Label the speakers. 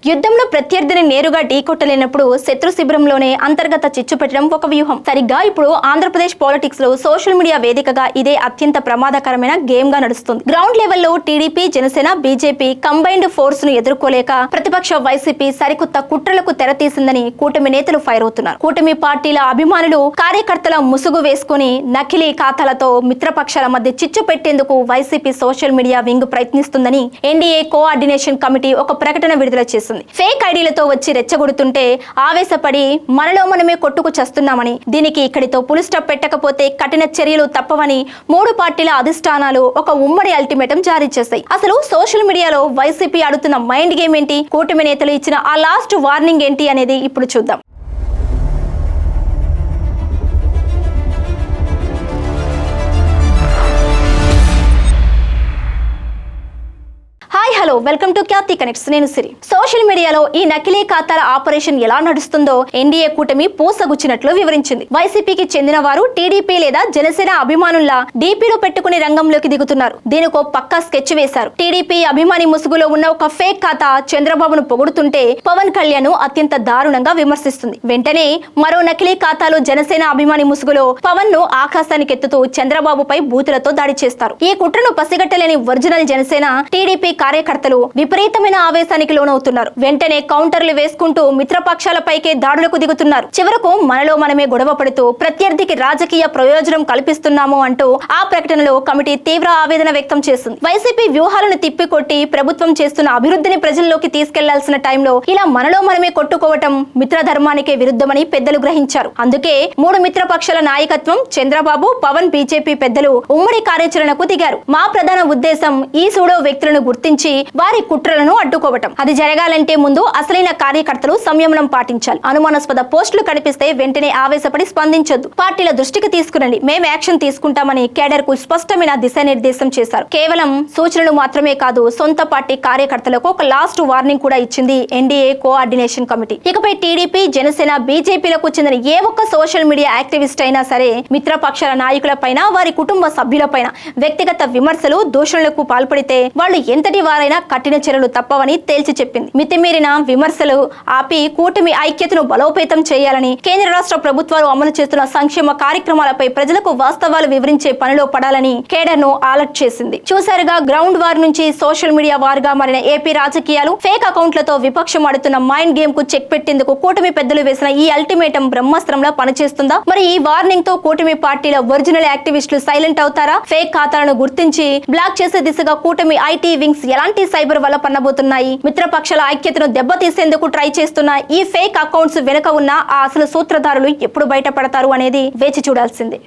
Speaker 1: యుద్ధంలో ప్రత్యర్థిని నేరుగా ఢీకొట్టలేనప్పుడు శత్రు శిబిరంలోనే అంతర్గత చిచ్చు పెట్టడం ఒక వ్యూహం. సరిగ్గా ఇప్పుడు ఆంధ్రప్రదేశ్ పాలిటిక్స్ లో సోషల్ మీడియా వేదికగా ఇదే అత్యంత ప్రమాదకరమైన గేమ్ గా నడుస్తుంది. గ్రౌండ్ లెవెల్లో TDP, Janasena, BJP combined force ను ఎదుర్కోలేక ప్రతిపక్ష వైసీపీ సరికొత్త కుట్రలకు తెరతీసిందని కూటమి నేతలు ఫైర్ అవుతున్నారు. కూటమి పార్టీల అభిమానులు, కార్యకర్తల ముసుగు వేసుకుని నకిలీ ఖాతాలతో మిత్రపక్షాల మధ్య చిచ్చు పెట్టేందుకు వైసీపీ సోషల్ మీడియా వింగ్ ప్రయత్నిస్తుందని ఎన్డీఏ కోఆర్డినేషన్ కమిటీ ఒక ప్రకటన విడుదల చేసింది. ఫేక్ ఐడీలతో వచ్చి రెచ్చగొడుతుంటే ఆవేశపడి మనలో మనమే కొట్టుకు చస్తున్నామని, దీనికి ఇక్కడితో పులి స్టాప్ పెట్టకపోతే కఠిన చర్యలు తప్పవని మూడు పార్టీల అధిష్టానాలు ఒక ఉమ్మడి అల్టిమేటం జారీ చేశాయి. అసలు సోషల్ మీడియాలో వైసీపీ ఆడుతున్న మైండ్ గేమ్ ఏంటి, కూటమి నేతలు ఇచ్చిన ఆ లాస్ట్ వార్నింగ్ ఏంటి అనేది ఇప్పుడు చూద్దాం. Hi hello, welcome to Khyati connects. నేను సిరి. సోషల్ మీడియాలో ఈ నకిలీ ఖాతాల ఆపరేషన్ ఎలా నడుస్తుందో ఎన్డీఏ కూటమి పూసగుచ్చినట్లు వివరించింది. వైసీపీకి చెందిన వారు టీడీపీ లేదా జనసేన అభిమానుల్లా డీపీలు పెట్టుకుని రంగంలోకి దిగుతున్నారు. దీనికో పక్కా స్కెచ్ వేశారు. టీడీపీ అభిమాని ముసుగులో ఉన్న ఒక ఫేక్ ఖాతా చంద్రబాబును పొగుడుతుంటే పవన్ కళ్యాణ్ అత్యంత దారుణంగా విమర్శిస్తుంది. వెంటనే మరో నకిలీ ఖాతాలో జనసేన అభిమాని ముసుగులో పవన్ ను ఆకాశానికి ఎత్తుతూ చంద్రబాబుపై బూతులతో దాడి చేస్తారు. ఈ కుట్రను పసిగట్టలేని ఒరిజినల్ జనసేన, టీడీపీ కార్యకర్తలు విపరీతమైన ఆవేశానికి లోనవుతున్నారు. వెంటనే కౌంటర్లు వేసుకుంటూ మిత్రపక్షాలపైకే దాడులకు దిగుతున్నారు. చివరకు మనలో మనమే గొడవ పడుతూ ప్రత్యర్థికి రాజకీయ ప్రయోజనం కల్పిస్తున్నాము అంటూ ఆ ప్రకటనలో కమిటీ తీవ్ర ఆవేదన వ్యక్తం చేసింది. వైసీపీ వ్యూహాలను తిప్పికొట్టి ప్రభుత్వం చేస్తున్న అభివృద్ధిని ప్రజల్లోకి తీసుకెళ్లాల్సిన టైంలో ఇలా మనలో మనమే కొట్టుకోవటం మిత్రధర్మానికే విరుద్ధమని పెద్దలు గ్రహించారు. అందుకే మూడు మిత్రపక్షాల నాయకత్వం, చంద్రబాబు, పవన్, బీజేపీ పెద్దలు ఉమ్మడి కార్యాచరణకు దిగారు. మా ప్రధాన ఉద్దేశం ఈ సూడో వ్యక్తులను గుర్తించి వారి కుట్రలను అడ్డుకోవటం. అది జరగాలంటే ముందు అసలైన కార్యకర్తలు సంయమనం పాటించాలి. అనుమానాస్పద పోస్టులు కనిపిస్తే వెంటనే ఆవేశపడి స్పందించొద్దు. పార్టీల దృష్టికి తీసుకురండి, మేము యాక్షన్ తీసుకుంటామని కేడర్ కు స్పష్టమైన దిశానిర్దేశం చేశారు. కేవలం సూచనలు మాత్రమే కాదు, సొంత పార్టీ కార్యకర్తలకు ఒక లాస్ట్ వార్నింగ్ కూడా ఇచ్చింది ఎన్డీఏ కోఆర్డినేషన్ కమిటీ. ఇకపై టీడీపీ, జనసేన, బీజేపీలకు చెందిన ఏ ఒక్క సోషల్ మీడియా యాక్టివిస్ట్ అయినా సరే మిత్రపక్షాల నాయకులపైన, వారి కుటుంబ సభ్యులపైన వ్యక్తిగత విమర్శలు, దూషణలకు పాల్పడితే వాళ్ళు ఎంతటి వారైనా కఠిన చర్యలు తప్పవని తేల్చి చెప్పింది. మితిమీరిన విమర్శలు ఆపి కూటమి ఐక్యతను బలోపేతం చేయాలని, కేంద్ర రాష్ట్ర ప్రభుత్వాలు అమలు చేస్తున్న సంక్షేమ కార్యక్రమాలపై ప్రజలకు వాస్తవాలు వివరించే పనిలో పడాలని కేడర్ ను అలర్ట్ చేసింది. చూసారుగా, గ్రౌండ్ వార్ నుంచి సోషల్ మీడియా వార్గా మారిన ఏపీ రాజకీయాలు. ఫేక్ అకౌంట్లతో విపక్షం ఆడుతున్న మైండ్ గేమ్ కు చెక్ పెట్టేందుకు కూటమి పెద్దలు వేసిన ఈ అల్టిమేటం బ్రహ్మాస్త్రంలా పనిచేస్తుందా? మరి ఈ వార్నింగ్ తో కూటమి పార్టీల ఒరిజినల్ యాక్టివిస్టులు సైలెంట్ అవుతారా? ఫేక్ ఖాతాలను గుర్తించి బ్లాక్ చేసే దిశగా కూటమి ఐటీ వింగ్స్ ఎలాంటి సైబర్ వల్ల పన్నబోతున్నాయి? మిత్రపక్షాల ఐక్యతను దెబ్బతీసేందుకు ట్రై చేస్తున్న ఈ ఫేక్ అకౌంట్స్ వెనుక ఉన్న ఆ అసలు సూత్రధారులు ఎప్పుడు బయటపడతారు అనేది వేచి చూడాల్సిందే.